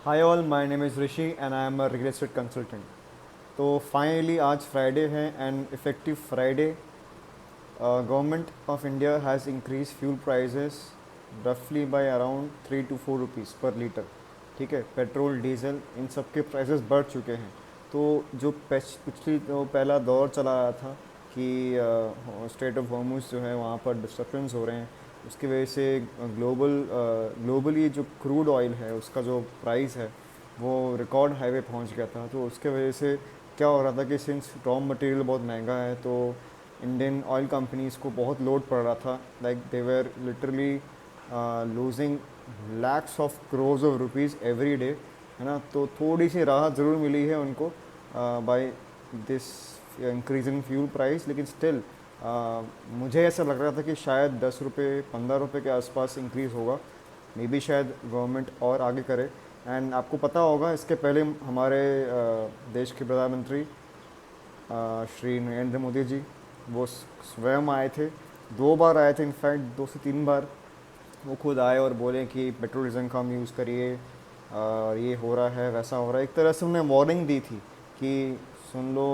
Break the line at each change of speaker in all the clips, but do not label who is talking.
Hi all, my name is Rishi and I am a real estate consultant. तो finally आज Friday है and effective Friday government of India has increase fuel prices रफली by around 3 to 4 rupees per litre. ठीक है, petrol diesel इन सब के prices बढ़ चुके हैं। तो जो पिछली जो पहला दौर चला रहा था कि स्ट्रेट ऑफ हॉर्मुज़ जो है वहाँ पर डिस्टर्बेंस हो रहे हैं, उसकी वजह से ग्लोबली जो क्रूड ऑयल है उसका जो प्राइस है वो रिकॉर्ड हाई पे पहुँच गया था। तो उसके वजह से क्या हो रहा था कि सिंस रॉ मटेरियल बहुत महंगा है तो इंडियन ऑयल कंपनीज़ को बहुत लोड पड़ रहा था। Like they were literally losing lakhs of crores of rupees every day, है ना। तो थोड़ी सी राहत ज़रूर मिली है उनको by this increase in fuel price, लेकिन स्टिल मुझे ऐसा लग रहा था कि शायद 10 रुपये 15 रुपये के आसपास इंक्रीज़ होगा। मे बी शायद गवर्नमेंट और आगे करे। एंड आपको पता होगा इसके पहले हमारे देश के प्रधानमंत्री श्री नरेंद्र मोदी जी वो स्वयं आए थे, 2 बार आए थे, इनफैक्ट 2 से 3 बार वो खुद आए और बोले कि पेट्रोल डीजल कम यूज़ करिए और ये हो रहा है वैसा हो रहा है। एक तरह से उन्होंने वार्निंग दी थी कि सुन लो,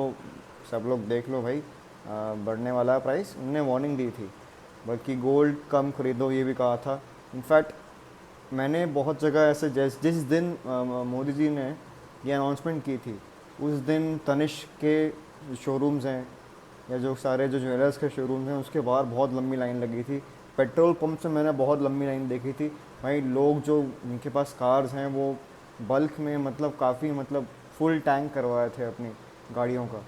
सब लोग देख लो भाई, बढ़ने वाला है प्राइस। उन्होंने वार्निंग दी थी। बल्कि गोल्ड कम खरीदो ये भी कहा था। इनफैक्ट मैंने बहुत जगह ऐसे जिस दिन मोदी जी ने ये अनाउंसमेंट की थी उस दिन तनिष्क के शोरूम्स हैं या जो सारे जो ज्वेलर्स के शोरूम्स हैं उसके बाहर बहुत लंबी लाइन लगी थी। पेट्रोल पंप से मैंने बहुत लंबी लाइन देखी थी। भाई लोग जो उनके पास कार्स हैं वो बल्क में मतलब काफ़ी मतलब फुल टैंक करवाए थे अपनी गाड़ियों का।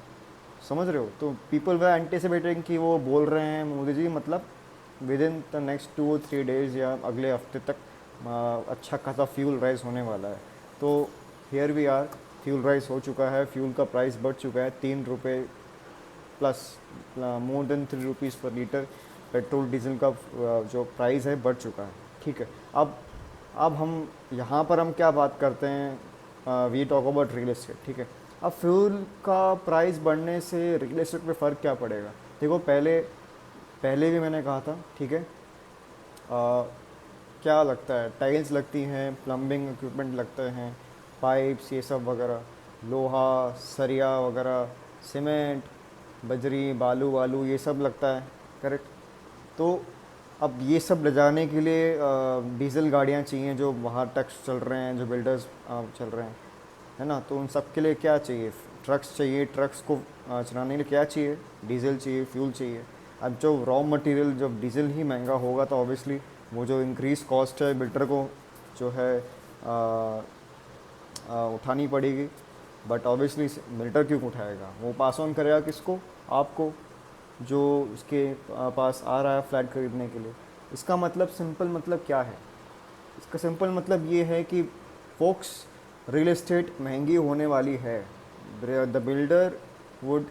समझ रहे हो? तो पीपल वे एंटिसिपेटिंग कि वो बोल रहे हैं मोदी जी मतलब with in the next 2 or 3 days या अगले हफ्ते तक अच्छा खासा फ्यूल राइस होने वाला है। तो here we are, fuel rise हो चुका है, फ्यूल का प्राइस बढ़ चुका है 3 रुपये plus, more than 3 rupees per litre. Petrol diesel का जो प्राइस है बढ़ चुका है। ठीक है, अब हम यहाँ पर हम क्या बात करते हैं, we talk about real estate. ठीक है, अब फ्यूल का प्राइस बढ़ने से रियल एस्टेट पे फ़र्क क्या पड़ेगा? देखो, पहले पहले भी मैंने कहा था, ठीक है। क्या लगता है, टाइल्स लगती हैं, प्लम्बिंग इक्विपमेंट लगते हैं, पाइप्स ये सब वगैरह, लोहा सरिया वगैरह, सीमेंट बजरी बालू वालू ये सब लगता है, करेक्ट। तो अब ये सब ले जाने के लिए डीजल गाड़ियाँ चाहिए जो बाहर तक चल रहे हैं, जो बिल्डर्स चल रहे हैं, है ना। तो उन सब के लिए क्या चाहिए? ट्रक्स चाहिए। ट्रक्स को चलाने के लिए क्या चाहिए? डीजल चाहिए, फ्यूल चाहिए। अब जो रॉ मटेरियल जब डीजल ही महंगा होगा तो ऑब्वियसली वो जो इंक्रीज कॉस्ट है बिल्डर को जो है उठानी पड़ेगी। बट ऑब्वियसली बिल्डर क्यों उठाएगा? वो पास ऑन करेगा किसको? आपको, जो उसके पास आ रहा है फ्लैट खरीदने के लिए। इसका मतलब सिंपल मतलब क्या है? इसका सिंपल मतलब ये है कि फोक्स, रियल एस्टेट महंगी होने वाली है। द बिल्डर वुड,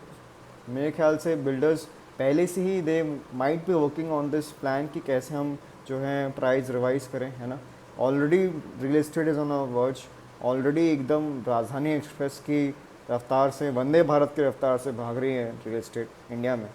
मेरे ख्याल से बिल्डर्स पहले से ही they might be working on this plan कि कैसे हम जो है प्राइस रिवाइज करें, है ना। Already real estate is on a verge, already एकदम राजधानी एक्सप्रेस की रफ्तार से, वंदे भारत की रफ्तार से भाग रही है रियल एस्टेट इंडिया में।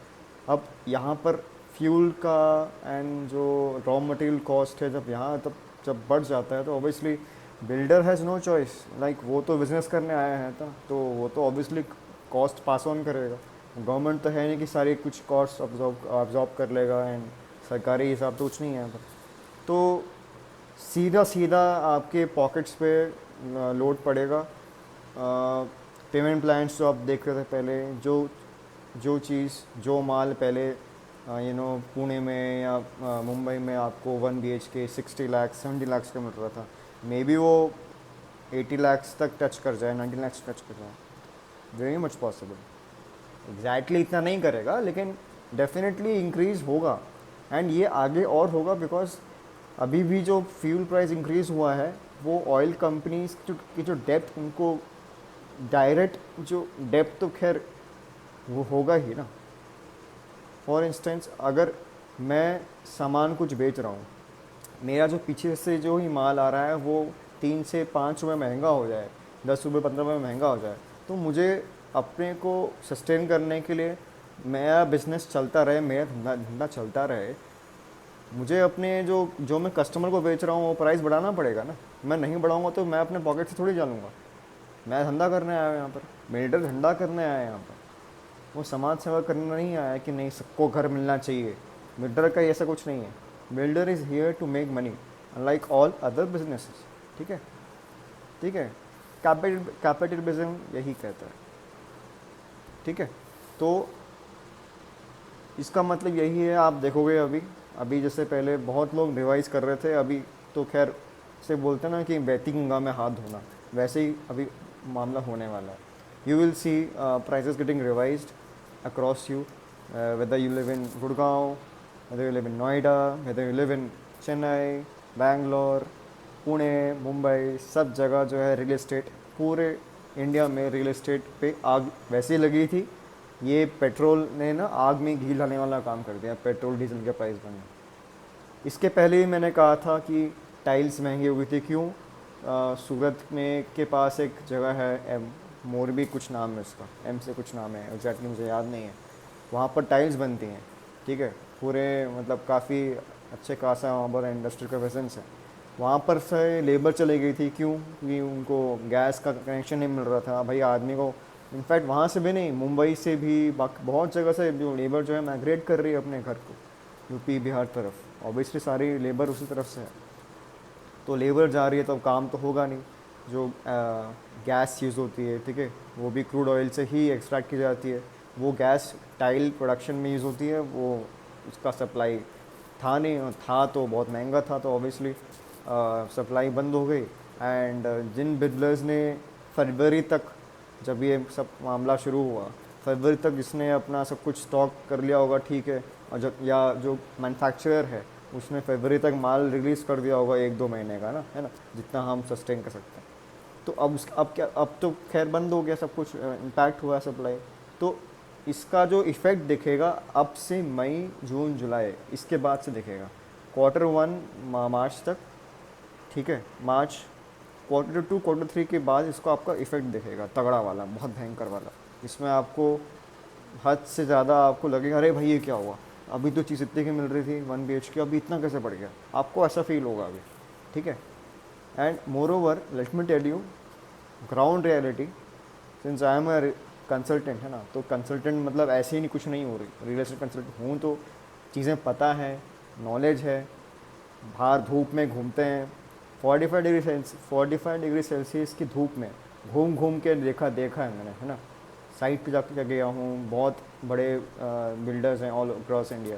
अब यहाँ पर फ्यूल का एंड जो रॉ मटेरियल कॉस्ट है जब यहाँ तब जब बढ़ जाता है तो obviously builder has no choice. Like वो तो बिज़नेस करने आया है था तो वो तो ऑब्वियसली कॉस्ट पास ऑन करेगा। गवर्नमेंट तो है नहीं कि सारी कुछ कॉस्ट अब्जॉर्ब कर लेगा, एंड सरकारी हिसाब तो कुछ नहीं है यहाँ पर। तो सीधा सीधा आपके पॉकेट्स पे लोड पड़ेगा। पेमेंट प्लान्स जो आप देख रहे थे पहले, जो जो चीज़ जो माल पहले पुणे में या मुंबई में आपको 1 BHK 60 लाख 70 लाख का मिल रहा था, मे बी वो 80 लाख तक टच कर जाए, 90 लाख टच कर जाए। Very much possible. एग्जैक्टली इतना नहीं करेगा लेकिन डेफिनेटली इंक्रीज़ होगा। एंड ये आगे और होगा बिकॉज अभी भी जो फ्यूल प्राइस इंक्रीज़ हुआ है वो ऑयल कंपनीज की जो डेप्थ, उनको डायरेक्ट जो डेप्थ तो खैर वो होगा ही ना। फॉर इंस्टेंस अगर मैं सामान कुछ बेच रहा हूँ, मेरा जो पीछे से जो ही माल आ रहा है वो 3 से 5 रुपये महंगा हो जाए, 10 रुपये 15 रुपये महंगा हो जाए, तो मुझे अपने को सस्टेन करने के लिए, मेरा बिज़नेस चलता रहे, मेरा धंधा धंधा चलता रहे, मुझे अपने जो जो मैं कस्टमर को बेच रहा हूँ वो प्राइस बढ़ाना पड़ेगा ना। मैं नहीं बढ़ाऊंगा तो मैं अपने पॉकेट से थोड़ी डालूंगा। मैं धंधा करने आया हूँ यहाँ पर, बिल्डर धंधा करने आया है यहाँ पर, वो समाज सेवा करने नहीं आया है कि नहीं सबको घर मिलना चाहिए। बिल्डर का ऐसा कुछ नहीं है। Builder is here to make money unlike all other businesses. ठीक है, ठीक है। कैपिटलिज्म यही कहता है। ठीक है, तो इसका मतलब यही है। आप देखोगे अभी अभी जैसे पहले बहुत लोग रिवाइज कर रहे थे, अभी तो खैर से बोलते हैं ना कि बहती गंगा में हाथ धोना, वैसे ही अभी मामला होने वाला है। You will see prices getting revised across you, whether you live in Gurgaon, whether you live in Noida, whether you live in Chennai, Bangalore, Pune, Mumbai, सब जगह जो है रियल इस्टेट, पूरे इंडिया में रियल इस्टेट पे आग वैसे ही लगी थी। ये पेट्रोल ने ना आग में घी डालने वाला काम कर दिया, पेट्रोल डीजल के प्राइस बढ़ने। इसके पहले ही मैंने कहा था कि टाइल्स महंगी हो गई थी। क्यों? सूरत में के पास एक जगह है एम, मोरबी कुछ नाम है उसका, एम से कुछ नाम है, एग्जैक्टली मुझे याद नहीं है। वहाँ पर टाइल्स बनती हैं। ठीक है, पूरे मतलब काफ़ी अच्छे खासा वहाँ पर इंडस्ट्री का प्रेजेंस है। वहाँ पर से लेबर चली गई थी। क्यों? क्योंकि उनको गैस का कनेक्शन नहीं मिल रहा था भाई आदमी को। इनफैक्ट वहाँ से भी नहीं, मुंबई से भी बहुत जगह से जो लेबर जो है माइग्रेट कर रही है अपने घर को, यूपी बिहार तरफ। ऑब्वियसली सारी लेबर उसी तरफ से है, तो लेबर जा रही है तो काम तो होगा नहीं। जो गैस यूज़ होती है, ठीक है, वो भी क्रूड ऑयल से ही एक्सट्रैक्ट की जाती है। वो गैस टाइल प्रोडक्शन में यूज़ होती है, वो उसका सप्लाई था नहीं, और था तो बहुत महंगा था, तो ऑब्वियसली सप्लाई बंद हो गई। एंड जिन बिल्डर्स ने फरवरी तक, जब ये सब मामला शुरू हुआ, फरवरी तक जिसने अपना सब कुछ स्टॉक कर लिया होगा, ठीक है, और जब या जो मैन्युफैक्चरर है उसने फरवरी तक माल रिलीज़ कर दिया होगा 1-2 महीने का ना, है ना, जितना हम सस्टेन कर सकते हैं। तो अब क्या, अब तो खैर बंद हो गया सब कुछ, इम्पैक्ट हुआ सप्लाई। तो इसका जो इफ़ेक्ट दिखेगा अब से मई जून जुलाई, इसके बाद से दिखेगा Q1 मार्च तक। ठीक है, मार्च, Q2 Q3 के बाद इसको आपका इफ़ेक्ट दिखेगा तगड़ा वाला, बहुत भयंकर वाला। इसमें आपको हद से ज़्यादा आपको लगेगा अरे भाई ये क्या हुआ, अभी तो चीज़ इतने की मिल रही थी 1 BHK, अभी इतना कैसे बढ़ गया, आपको ऐसा फील होगा अभी। ठीक है, and moreover let me tell you ground reality, since I am a consultant, है ना, तो कंसल्टेंट मतलब ऐसे ही नहीं कुछ नहीं हो रही, रियल एस्टेट कंसल्टेंट हूँ तो चीज़ें पता है, नॉलेज है। बाहर धूप में घूमते हैं, 45 डिग्री सेल्सियस की धूप में घूम घूम के देखा है मैंने, है ना। साइट पे जाके गया हूँ, बहुत बड़े बिल्डर्स हैं ऑल अक्रॉस इंडिया,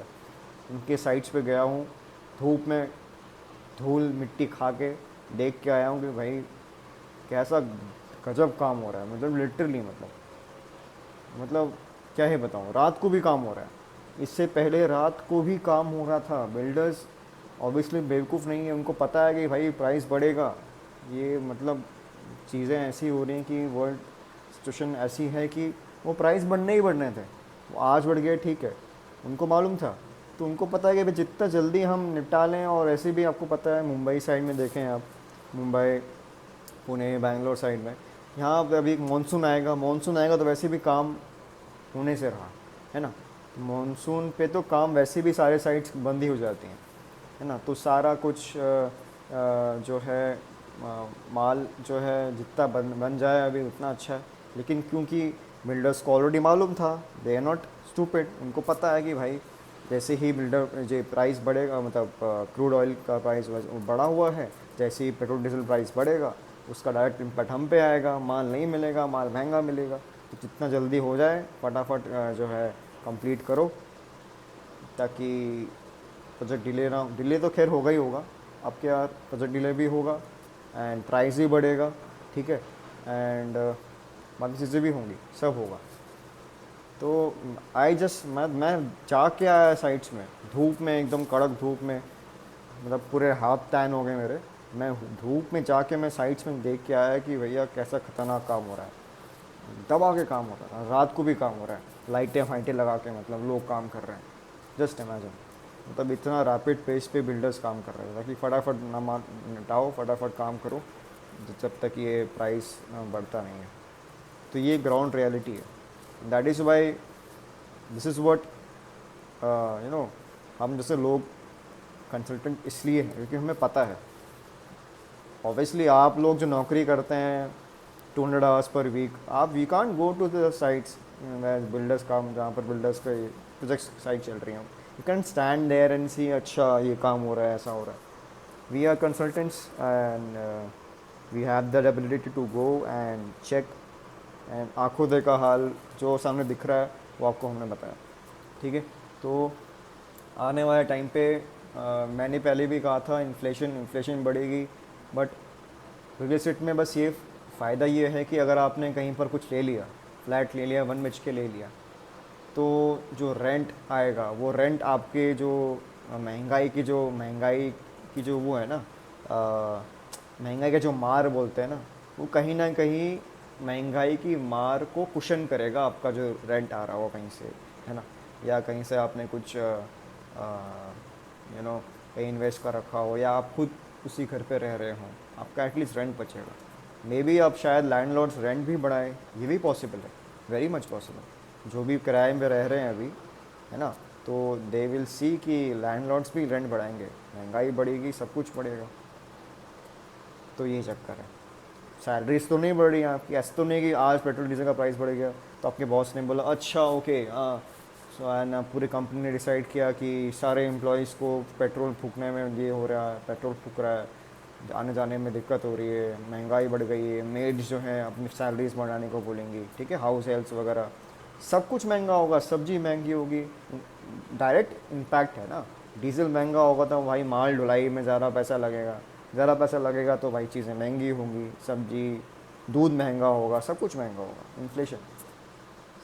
उनके साइट्स पे गया हूँ, धूप में धूल मिट्टी खा के देख के आया हूँ कि भाई कैसा गजब काम हो रहा है, मतलब लिटरली, मतलब क्या ही बताऊँ, रात को भी काम हो रहा है। इससे पहले रात को भी काम हो रहा था। बिल्डर्स ऑब्वियसली बेवकूफ़ नहीं है, उनको पता है कि भाई प्राइस बढ़ेगा, ये मतलब चीज़ें ऐसी हो रही हैं कि वर्ल्ड सिचुएशन ऐसी है कि वो प्राइस बढ़ने ही बढ़ने थे। वो आज बढ़ गए, ठीक है, उनको मालूम था। तो उनको पता है कि भाई जितना जल्दी हम निपटा लें, और ऐसे भी आपको पता है मुंबई साइड में देखें आप, मुंबई, पुणे, बैंगलोर साइड में, यहाँ पे अभी मानसून आएगा तो वैसे भी काम होने से रहा, है ना। मानसून पे तो काम वैसे भी सारे साइट्स बंद ही हो जाती हैं, है ना। तो सारा कुछ जो है माल जो है जितना बन जाए अभी उतना अच्छा है। लेकिन क्योंकि बिल्डर्स को ऑलरेडी मालूम था, दे आर नॉट स्टूपिड, उनको पता है कि भाई जैसे ही बिल्डर जो प्राइस बढ़ेगा, मतलब क्रूड ऑयल का प्राइस बढ़ा हुआ है, जैसे ही पेट्रोल डीजल प्राइस बढ़ेगा उसका डायरेक्ट इम्पैक्ट हम पे आएगा, माल नहीं मिलेगा, माल महंगा मिलेगा। तो जितना जल्दी हो जाए फटाफट जो है कंप्लीट करो, ताकि प्रोजेक्ट डिले ना, डिले तो खैर होगा ही होगा, अब क्या प्रोजेक्ट डिले भी होगा एंड प्राइस भी बढ़ेगा। ठीक है, एंड बाकी चीज़ें भी होंगी, सब होगा। तो मैं जाके आया साइट्स में, धूप में, एकदम कड़क धूप में, मतलब पूरे हाथ टैन हो गए मेरे। मैं धूप में जाके मैं साइट्स में देख के आया कि भैया कैसा खतरनाक काम हो रहा है, दबा के काम हो रहा है, रात को भी काम हो रहा है, लाइटें फाइटें लगा के, मतलब लोग काम कर रहे हैं। जस्ट इमेजिन, मतलब इतना रैपिड पेस पे बिल्डर्स काम कर रहे हैं ताकि फटाफट ना निपटाओ, फटाफट काम करो जब तक ये प्राइस बढ़ता नहीं है। तो ये ग्राउंड रियलिटी है। That is why this is what हम जैसे लोग कंसल्टेंट इसलिए हैं क्योंकि हमें पता है। ऑब्वियसली आप लोग जो नौकरी करते हैं 200 आवर्स पर वीक, आप we can't go to the sites builders काम, जहाँ पर बिल्डर्स के प्रोजेक्ट साइट चल रही हैं, you can stand there and see अच्छा ये काम हो रहा है, ऐसा हो रहा है. We are consultants and we have the ability to go and check, and आंखों देखा हाल जो सामने दिख रहा है वो आपको हमने बताया. ठीक है. तो आने वाले टाइम पे मैंने पहले भी कहा था इन्फ्लेशन बढ़ेगी, बट रियल एस्टेट में बस ये फ़ायदा ये है कि अगर आपने कहीं पर कुछ ले लिया, फ्लैट ले लिया, 1 BHK ले लिया, तो जो रेंट आएगा वो रेंट आपके जो महंगाई की जो वो है ना, महंगाई का जो मार बोलते हैं ना कहीं महंगाई की मार को कुशन करेगा आपका जो रेंट आ रहा हो कहीं से, है ना, या कहीं से आपने कुछ कहीं इन्वेस्ट कर रखा हो, या आप खुद उसी घर पे रह रहे हो, आपका एटलीस्ट रेंट बचेगा. मे बी अब शायद लैंडलॉर्ड्स रेंट भी बढ़ाएं, ये भी पॉसिबल है, वेरी मच पॉसिबल. जो भी किराए में रह रहे हैं अभी, है ना, तो दे विल सी कि लैंडलॉर्ड्स भी रेंट बढ़ाएंगे, महंगाई बढ़ेगी, सब कुछ बढ़ेगा. तो ये चक्कर है. सैलरीज तो नहीं बढ़ रही हैं आपकी, ऐसा तो नहीं कि आज पेट्रोल डीजल का प्राइस बढ़ गया तो आपके बॉस ने बोला अच्छा ओके हाँ, सो है ना, पूरी कंपनी ने डिसाइड किया कि सारे एम्प्लॉयज़ को पेट्रोल फूकने में ये हो रहा है, पेट्रोल फूक रहा है, आने जाने में दिक्कत हो रही है, महंगाई बढ़ गई है, मेड्स जो हैं अपनी सैलरीज बढ़ाने को बोलेंगी, ठीक है, हाउस हेल्प्स वगैरह सब कुछ महंगा होगा, सब्जी महंगी होगी, डायरेक्ट इम्पैक्ट है ना. डीजल महंगा होगा तो भाई माल ढुलाई में ज़्यादा पैसा लगेगा, ज़्यादा पैसा लगेगा तो भाई चीज़ें महंगी होंगी, सब्जी दूध महंगा होगा, सब कुछ महंगा होगा, इन्फ्लेशन,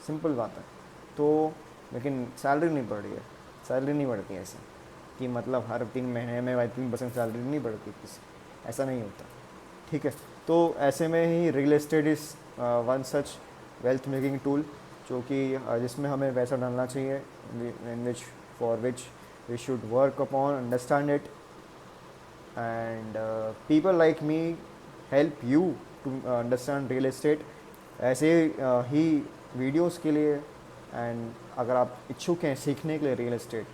सिंपल बात है. तो लेकिन सैलरी नहीं बढ़ रही है, सैलरी नहीं बढ़ती है ऐसे कि मतलब हर 3 महीने में भाई 3% सैलरी नहीं बढ़ती किसी, ऐसा नहीं होता. ठीक है. तो ऐसे में ही real estate is one such wealth making tool, जो कि जिसमें हमें पैसा डालना चाहिए, in which for which we should work upon, understand it, and people like me help you to understand real estate. ऐसे ही वीडियोस के लिए, एंड अगर आप इच्छुक हैं सीखने के लिए रियल एस्टेट,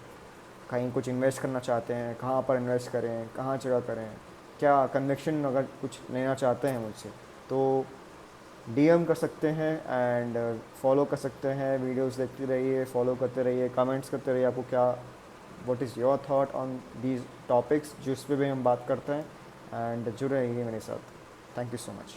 कहीं कुछ इन्वेस्ट करना चाहते हैं, कहाँ पर इन्वेस्ट करें, कहाँ जगह करें, क्या कन्वेक्शन अगर कुछ लेना चाहते हैं मुझसे, तो डीएम कर सकते हैं एंड फॉलो कर सकते हैं. वीडियोस देखते रहिए, फॉलो करते रहिए, कमेंट्स करते रहिए, आपको क्या what is your thought on these topics जिस पे भी हम बात करते हैं, एंड जुड़े रहिए मेरे साथ. Thank you so much.